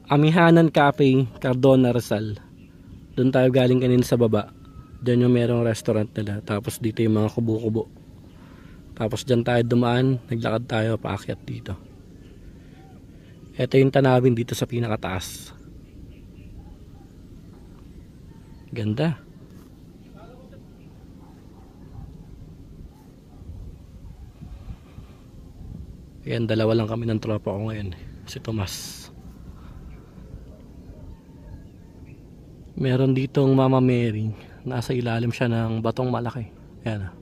Amihanan Cafe, Cardona, Rizal. Doon tayo galing kanina sa baba. Diyan yung merong restaurant nila. Tapos dito yung mga kubo-kubo. Tapos dyan tayo dumaan. Naglakad tayo paakyat dito. Ito yung tanawin dito sa pinakataas. Ganda. Ayan, dalawa lang kami ng tropa ko ngayon. Si Tomas. Meron ditong Mama Mary. Nasa ilalim siya ng batong malaki. Ayan.